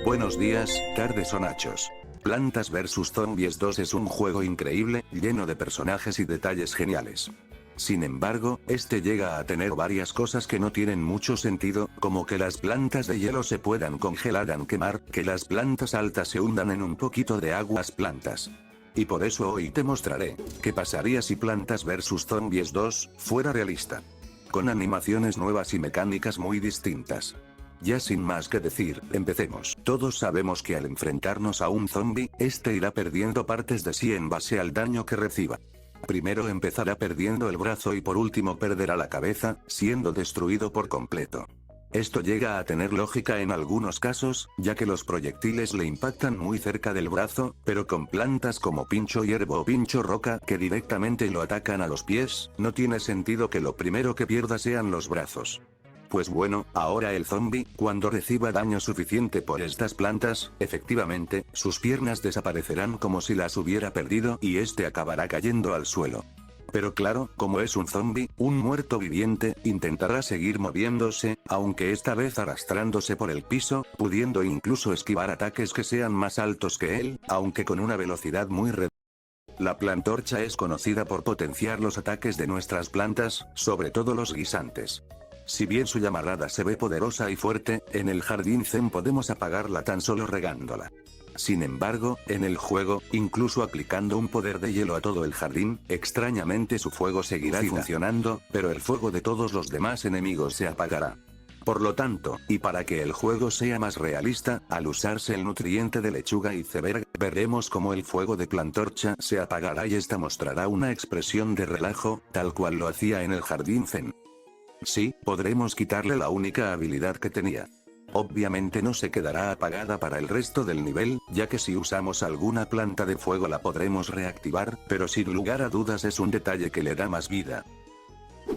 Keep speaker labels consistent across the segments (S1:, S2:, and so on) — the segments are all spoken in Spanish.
S1: Buenos días, tardes o nachos. Plantas vs Zombies 2 es un juego increíble, lleno de personajes y detalles geniales. Sin embargo, este llega a tener varias cosas que no tienen mucho sentido, como que las plantas de hielo se puedan congelar al quemar, que las plantas altas se hundan en un poquito de aguas plantas. Y por eso hoy te mostraré, qué pasaría si Plantas vs Zombies 2 fuera realista. Con animaciones nuevas y mecánicas muy distintas. Ya sin más que decir, empecemos. Todos sabemos que al enfrentarnos a un zombie, este irá perdiendo partes de sí en base al daño que reciba. Primero empezará perdiendo el brazo y por último perderá la cabeza, siendo destruido por completo. Esto llega a tener lógica en algunos casos, ya que los proyectiles le impactan muy cerca del brazo, pero con plantas como pincho hierbo o pincho roca que directamente lo atacan a los pies, no tiene sentido que lo primero que pierda sean los brazos. Pues bueno, ahora el zombie, cuando reciba daño suficiente por estas plantas, efectivamente, sus piernas desaparecerán como si las hubiera perdido y este acabará cayendo al suelo. Pero claro, como es un zombie, un muerto viviente, intentará seguir moviéndose, aunque esta vez arrastrándose por el piso, pudiendo incluso esquivar ataques que sean más altos que él, aunque con una velocidad muy reducida. La plantorcha es conocida por potenciar los ataques de nuestras plantas, sobre todo los guisantes. Si bien su llamarada se ve poderosa y fuerte, en el jardín zen podemos apagarla tan solo regándola. Sin embargo, en el juego, incluso aplicando un poder de hielo a todo el jardín, extrañamente su fuego seguirá funcionando, pero el fuego de todos los demás enemigos se apagará. Por lo tanto, y para que el juego sea más realista, al usarse el nutriente de lechuga y iceberg, veremos cómo el fuego de plantorcha se apagará y esta mostrará una expresión de relajo, tal cual lo hacía en el jardín zen. Sí, podremos quitarle la única habilidad que tenía. Obviamente no se quedará apagada para el resto del nivel, ya que si usamos alguna planta de fuego la podremos reactivar, pero sin lugar a dudas es un detalle que le da más vida.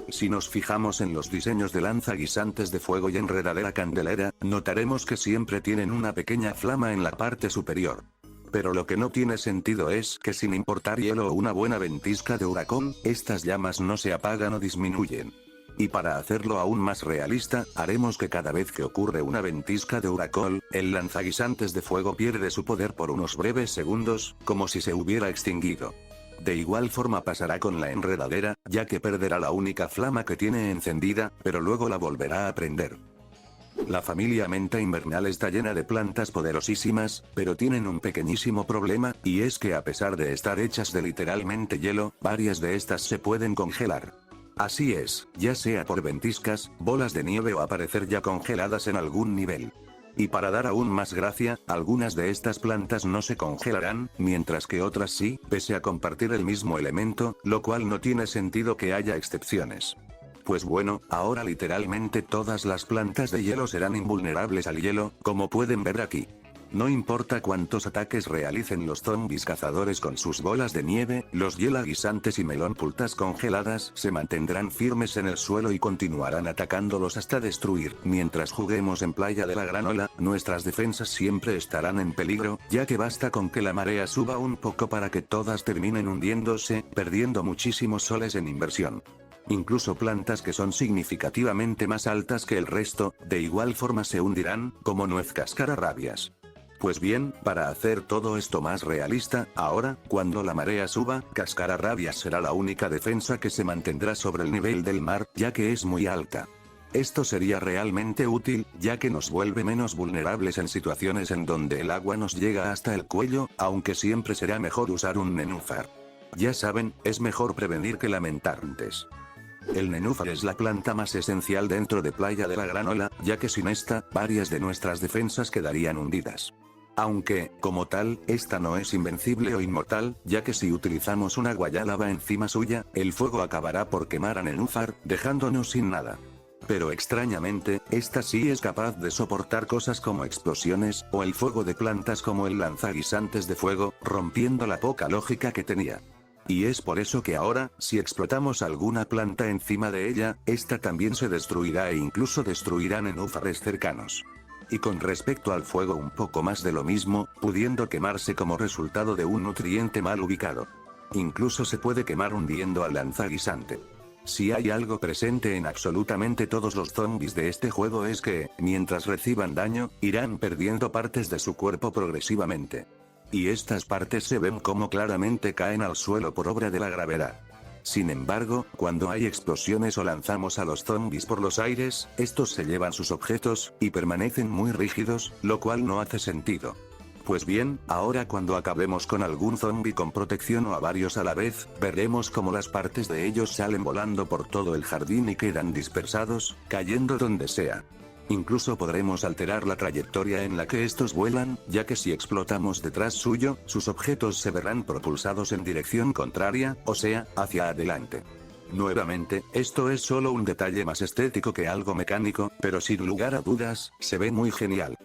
S1: Si nos fijamos en los diseños de lanza guisantes de fuego y enredadera candelera, notaremos que siempre tienen una pequeña flama en la parte superior. Pero lo que no tiene sentido es que sin importar hielo o una buena ventisca de huracán, estas llamas no se apagan o disminuyen. Y para hacerlo aún más realista, haremos que cada vez que ocurre una ventisca de huracán, el lanzaguisantes de fuego pierde su poder por unos breves segundos, como si se hubiera extinguido. De igual forma pasará con la enredadera, ya que perderá la única flama que tiene encendida, pero luego la volverá a prender. La familia menta invernal está llena de plantas poderosísimas, pero tienen un pequeñísimo problema, y es que a pesar de estar hechas de literalmente hielo, varias de estas se pueden congelar. Así es, ya sea por ventiscas, bolas de nieve o aparecer ya congeladas en algún nivel. Y para dar aún más gracia, algunas de estas plantas no se congelarán, mientras que otras sí, pese a compartir el mismo elemento, lo cual no tiene sentido que haya excepciones. Pues bueno, ahora literalmente todas las plantas de hielo serán invulnerables al hielo, como pueden ver aquí. No importa cuántos ataques realicen los zombies cazadores con sus bolas de nieve, los hiela guisantes y melón pultas congeladas se mantendrán firmes en el suelo y continuarán atacándolos hasta destruir. Mientras juguemos en Playa de la Granola, nuestras defensas siempre estarán en peligro, ya que basta con que la marea suba un poco para que todas terminen hundiéndose, perdiendo muchísimos soles en inversión. Incluso plantas que son significativamente más altas que el resto, de igual forma se hundirán, como nuez cascararrabias. Pues bien, para hacer todo esto más realista, ahora, cuando la marea suba, cascararrabias será la única defensa que se mantendrá sobre el nivel del mar, ya que es muy alta. Esto sería realmente útil, ya que nos vuelve menos vulnerables en situaciones en donde el agua nos llega hasta el cuello, aunque siempre será mejor usar un nenúfar. Ya saben, es mejor prevenir que lamentar antes. El nenúfar es la planta más esencial dentro de Playa de la Granola, ya que sin esta, varias de nuestras defensas quedarían hundidas. Aunque, como tal, esta no es invencible o inmortal, ya que si utilizamos una guayálava encima suya, el fuego acabará por quemar a nenúfar, dejándonos sin nada. Pero extrañamente, esta sí es capaz de soportar cosas como explosiones, o el fuego de plantas como el lanzaguisantes de fuego, rompiendo la poca lógica que tenía. Y es por eso que ahora, si explotamos alguna planta encima de ella, esta también se destruirá e incluso destruirá nenúfares cercanos. Y con respecto al fuego un poco más de lo mismo, pudiendo quemarse como resultado de un nutriente mal ubicado. Incluso se puede quemar hundiendo al lanzaguisante. Si hay algo presente en absolutamente todos los zombies de este juego es que, mientras reciban daño, irán perdiendo partes de su cuerpo progresivamente. Y estas partes se ven como claramente caen al suelo por obra de la gravedad. Sin embargo, cuando hay explosiones o lanzamos a los zombies por los aires, estos se llevan sus objetos, y permanecen muy rígidos, lo cual no hace sentido. Pues bien, ahora cuando acabemos con algún zombie con protección o a varios a la vez, veremos cómo las partes de ellos salen volando por todo el jardín y quedan dispersados, cayendo donde sea. Incluso podremos alterar la trayectoria en la que estos vuelan, ya que si explotamos detrás suyo, sus objetos se verán propulsados en dirección contraria, o sea, hacia adelante. Nuevamente, esto es solo un detalle más estético que algo mecánico, pero sin lugar a dudas, se ve muy genial.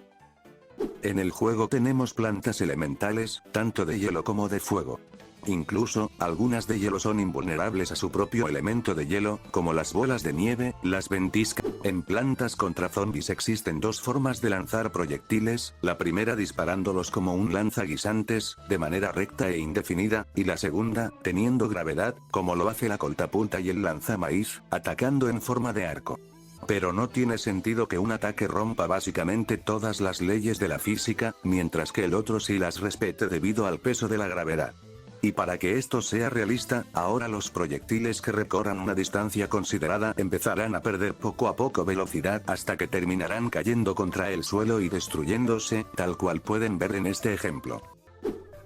S1: En el juego tenemos plantas elementales, tanto de hielo como de fuego. Incluso, algunas de hielo son invulnerables a su propio elemento de hielo, como las bolas de nieve, las ventiscas. En plantas contra zombies existen dos formas de lanzar proyectiles, la primera disparándolos como un lanzaguisantes, de manera recta e indefinida, y la segunda, teniendo gravedad, como lo hace la coltapulta y el lanzamaíz, atacando en forma de arco. Pero no tiene sentido que un ataque rompa básicamente todas las leyes de la física, mientras que el otro sí las respete debido al peso de la gravedad. Y para que esto sea realista, ahora los proyectiles que recorran una distancia considerada empezarán a perder poco a poco velocidad hasta que terminarán cayendo contra el suelo y destruyéndose, tal cual pueden ver en este ejemplo.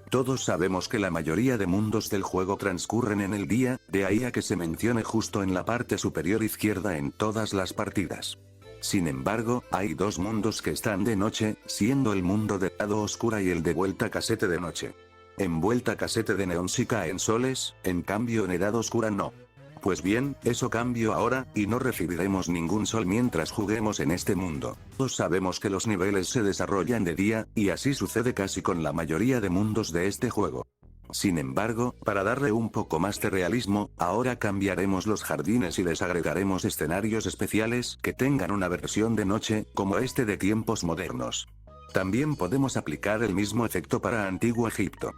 S1: Todos sabemos que la mayoría de mundos del juego transcurren en el día, de ahí a que se mencione justo en la parte superior izquierda en todas las partidas. Sin embargo, hay dos mundos que están de noche, siendo el mundo de lado oscura y el de vuelta casete de noche. En vuelta casete de neón sí caen soles, en cambio en edad oscura no. Pues bien, eso cambió ahora, y no recibiremos ningún sol mientras juguemos en este mundo. Todos sabemos que los niveles se desarrollan de día, y así sucede casi con la mayoría de mundos de este juego. Sin embargo, para darle un poco más de realismo, ahora cambiaremos los jardines y les agregaremos escenarios especiales que tengan una versión de noche, como este de tiempos modernos. También podemos aplicar el mismo efecto para Antiguo Egipto.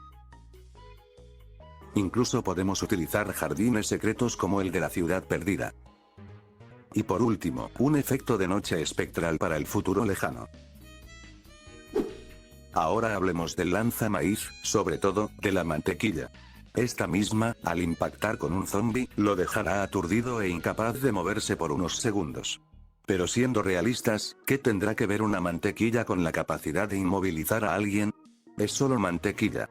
S1: Incluso podemos utilizar jardines secretos como el de la ciudad perdida. Y por último, un efecto de noche espectral para el futuro lejano. Ahora hablemos del lanzamaíz, sobre todo, de la mantequilla. Esta misma, al impactar con un zombie, lo dejará aturdido e incapaz de moverse por unos segundos. Pero siendo realistas, ¿qué tendrá que ver una mantequilla con la capacidad de inmovilizar a alguien? Es solo mantequilla.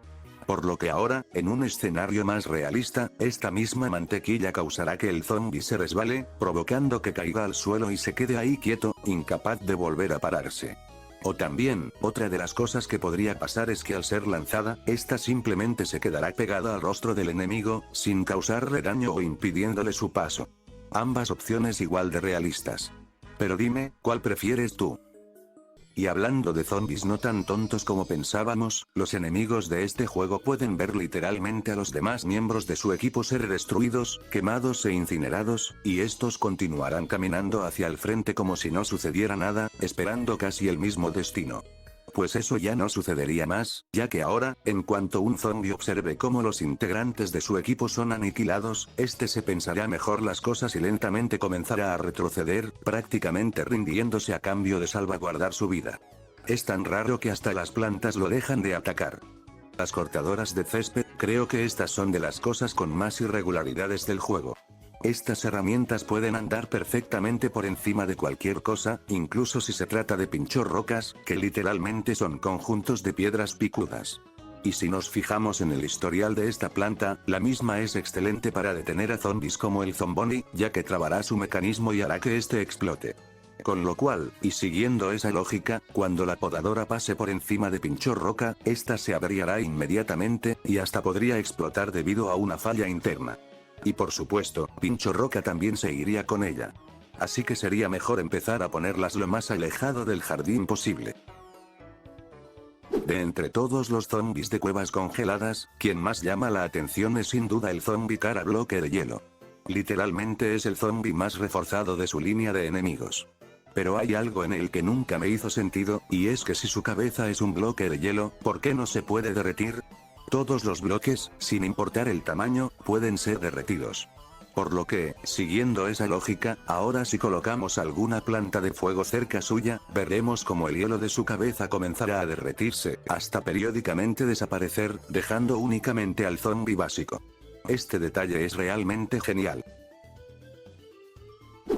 S1: Por lo que ahora, en un escenario más realista, esta misma mantequilla causará que el zombie se resbale, provocando que caiga al suelo y se quede ahí quieto, incapaz de volver a pararse. O también, otra de las cosas que podría pasar es que al ser lanzada, esta simplemente se quedará pegada al rostro del enemigo, sin causarle daño o impidiéndole su paso. Ambas opciones igual de realistas. Pero dime, ¿cuál prefieres tú? Y hablando de zombies no tan tontos como pensábamos, los enemigos de este juego pueden ver literalmente a los demás miembros de su equipo ser destruidos, quemados e incinerados, y estos continuarán caminando hacia el frente como si no sucediera nada, esperando casi el mismo destino. Pues eso ya no sucedería más, ya que ahora, en cuanto un zombie observe cómo los integrantes de su equipo son aniquilados, este se pensará mejor las cosas y lentamente comenzará a retroceder, prácticamente rindiéndose a cambio de salvaguardar su vida. Es tan raro que hasta las plantas lo dejan de atacar. Las cortadoras de césped, creo que estas son de las cosas con más irregularidades del juego. Estas herramientas pueden andar perfectamente por encima de cualquier cosa, incluso si se trata de pinchorrocas, que literalmente son conjuntos de piedras picudas. Y si nos fijamos en el historial de esta planta, la misma es excelente para detener a zombies como el zomboni, ya que trabará su mecanismo y hará que este explote. Con lo cual, y siguiendo esa lógica, cuando la podadora pase por encima de pinchorroca, esta se averiará inmediatamente, y hasta podría explotar debido a una falla interna. Y por supuesto, pinchorroca también se iría con ella. Así que sería mejor empezar a ponerlas lo más alejado del jardín posible. De entre todos los zombies de cuevas congeladas, quien más llama la atención es sin duda el zombie cara bloque de hielo. Literalmente es el zombie más reforzado de su línea de enemigos. Pero hay algo en él que nunca me hizo sentido, y es que si su cabeza es un bloque de hielo, ¿por qué no se puede derretir? Todos los bloques, sin importar el tamaño, pueden ser derretidos. Por lo que, siguiendo esa lógica, ahora si colocamos alguna planta de fuego cerca suya, veremos como el hielo de su cabeza comenzará a derretirse, hasta periódicamente desaparecer, dejando únicamente al zombie básico. Este detalle es realmente genial.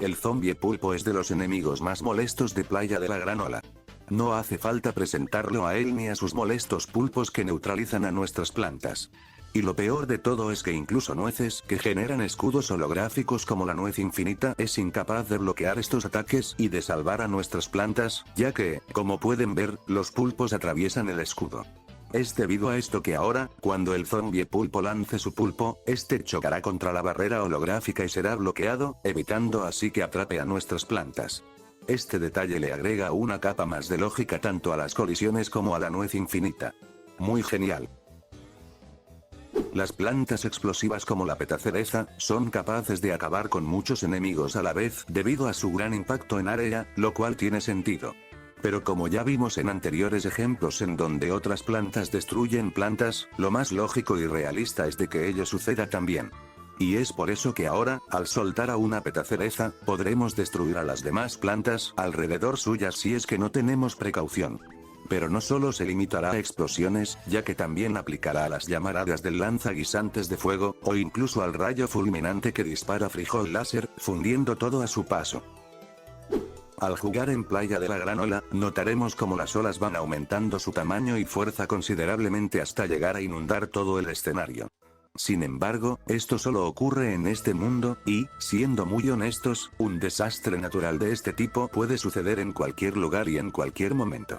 S1: El zombie pulpo es de los enemigos más molestos de Playa de la Granola. No hace falta presentarlo a él ni a sus molestos pulpos que neutralizan a nuestras plantas. Y lo peor de todo es que incluso nueces que generan escudos holográficos como la nuez infinita es incapaz de bloquear estos ataques y de salvar a nuestras plantas, ya que, como pueden ver, los pulpos atraviesan el escudo. Es debido a esto que ahora, cuando el zombie pulpo lance su pulpo, este chocará contra la barrera holográfica y será bloqueado, evitando así que atrape a nuestras plantas. Este detalle le agrega una capa más de lógica tanto a las colisiones como a la nuez infinita. Muy genial. Las plantas explosivas como la petacereza, son capaces de acabar con muchos enemigos a la vez debido a su gran impacto en área, lo cual tiene sentido. Pero como ya vimos en anteriores ejemplos en donde otras plantas destruyen plantas, lo más lógico y realista es de que ello suceda también. Y es por eso que ahora, al soltar a una petacereza, podremos destruir a las demás plantas alrededor suyas si es que no tenemos precaución. Pero no solo se limitará a explosiones, ya que también aplicará a las llamaradas del lanzaguisantes de fuego, o incluso al rayo fulminante que dispara frijol láser, fundiendo todo a su paso. Al jugar en Playa de la Granola, notaremos como las olas van aumentando su tamaño y fuerza considerablemente hasta llegar a inundar todo el escenario. Sin embargo, esto solo ocurre en este mundo, y, siendo muy honestos, un desastre natural de este tipo puede suceder en cualquier lugar y en cualquier momento.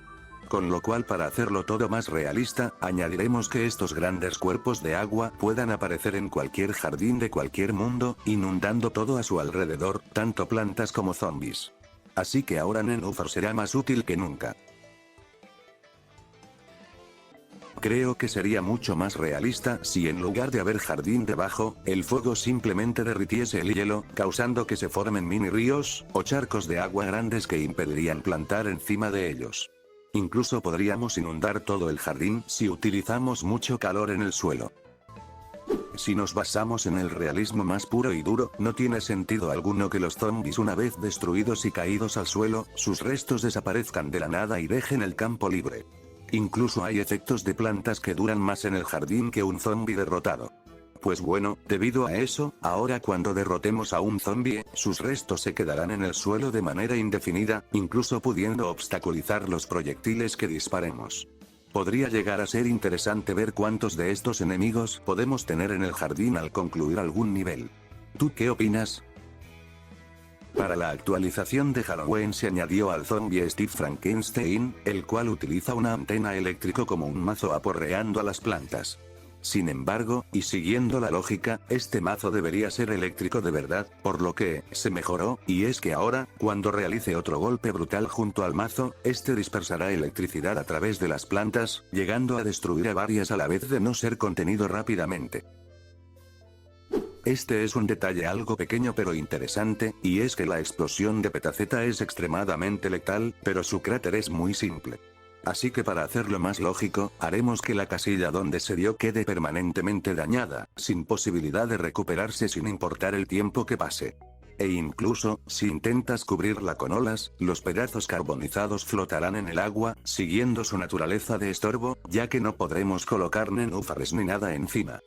S1: Con lo cual, para hacerlo todo más realista, añadiremos que estos grandes cuerpos de agua puedan aparecer en cualquier jardín de cualquier mundo, inundando todo a su alrededor, tanto plantas como zombies. Así que ahora Nenúfar será más útil que nunca. Creo que sería mucho más realista si en lugar de haber jardín debajo, el fuego simplemente derritiese el hielo, causando que se formen mini ríos, o charcos de agua grandes que impedirían plantar encima de ellos. Incluso podríamos inundar todo el jardín si utilizamos mucho calor en el suelo. Si nos basamos en el realismo más puro y duro, no tiene sentido alguno que los zombies una vez destruidos y caídos al suelo, sus restos desaparezcan de la nada y dejen el campo libre. Incluso hay efectos de plantas que duran más en el jardín que un zombie derrotado. Pues bueno, debido a eso, ahora cuando derrotemos a un zombie, sus restos se quedarán en el suelo de manera indefinida, incluso pudiendo obstaculizar los proyectiles que disparemos. Podría llegar a ser interesante ver cuántos de estos enemigos podemos tener en el jardín al concluir algún nivel. ¿Tú qué opinas? Para la actualización de Halloween se añadió al zombie Steve Frankenstein, el cual utiliza una antena eléctrica como un mazo aporreando a las plantas. Sin embargo, y siguiendo la lógica, este mazo debería ser eléctrico de verdad, por lo que, se mejoró, y es que ahora, cuando realice otro golpe brutal junto al mazo, este dispersará electricidad a través de las plantas, llegando a destruir a varias a la vez de no ser contenido rápidamente. Este es un detalle algo pequeño pero interesante, y es que la explosión de Petaceta es extremadamente letal, pero su cráter es muy simple. Así que para hacerlo más lógico, haremos que la casilla donde se dio quede permanentemente dañada, sin posibilidad de recuperarse sin importar el tiempo que pase. E incluso, si intentas cubrirla con olas, los pedazos carbonizados flotarán en el agua, siguiendo su naturaleza de estorbo, ya que no podremos colocar nenúfares ni nada encima.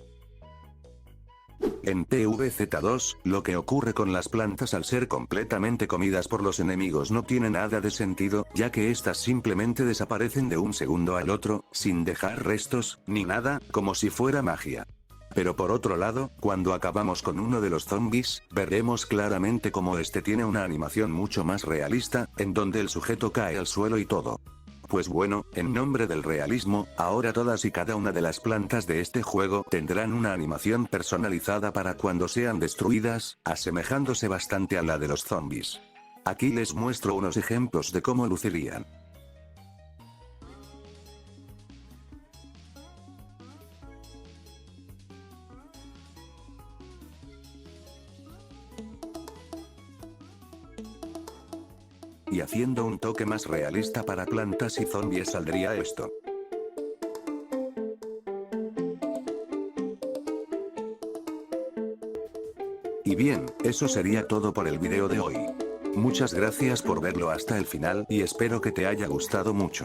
S1: En TVZ2, lo que ocurre con las plantas al ser completamente comidas por los enemigos no tiene nada de sentido, ya que estas simplemente desaparecen de un segundo al otro, sin dejar restos, ni nada, como si fuera magia. Pero por otro lado, cuando acabamos con uno de los zombies, veremos claramente cómo este tiene una animación mucho más realista, en donde el sujeto cae al suelo y todo. Pues bueno, en nombre del realismo, ahora todas y cada una de las plantas de este juego tendrán una animación personalizada para cuando sean destruidas, asemejándose bastante a la de los zombies. Aquí les muestro unos ejemplos de cómo lucirían. Y haciendo un toque más realista para plantas y zombies saldría esto. Y bien, eso sería todo por el video de hoy. Muchas gracias por verlo hasta el final y espero que te haya gustado mucho.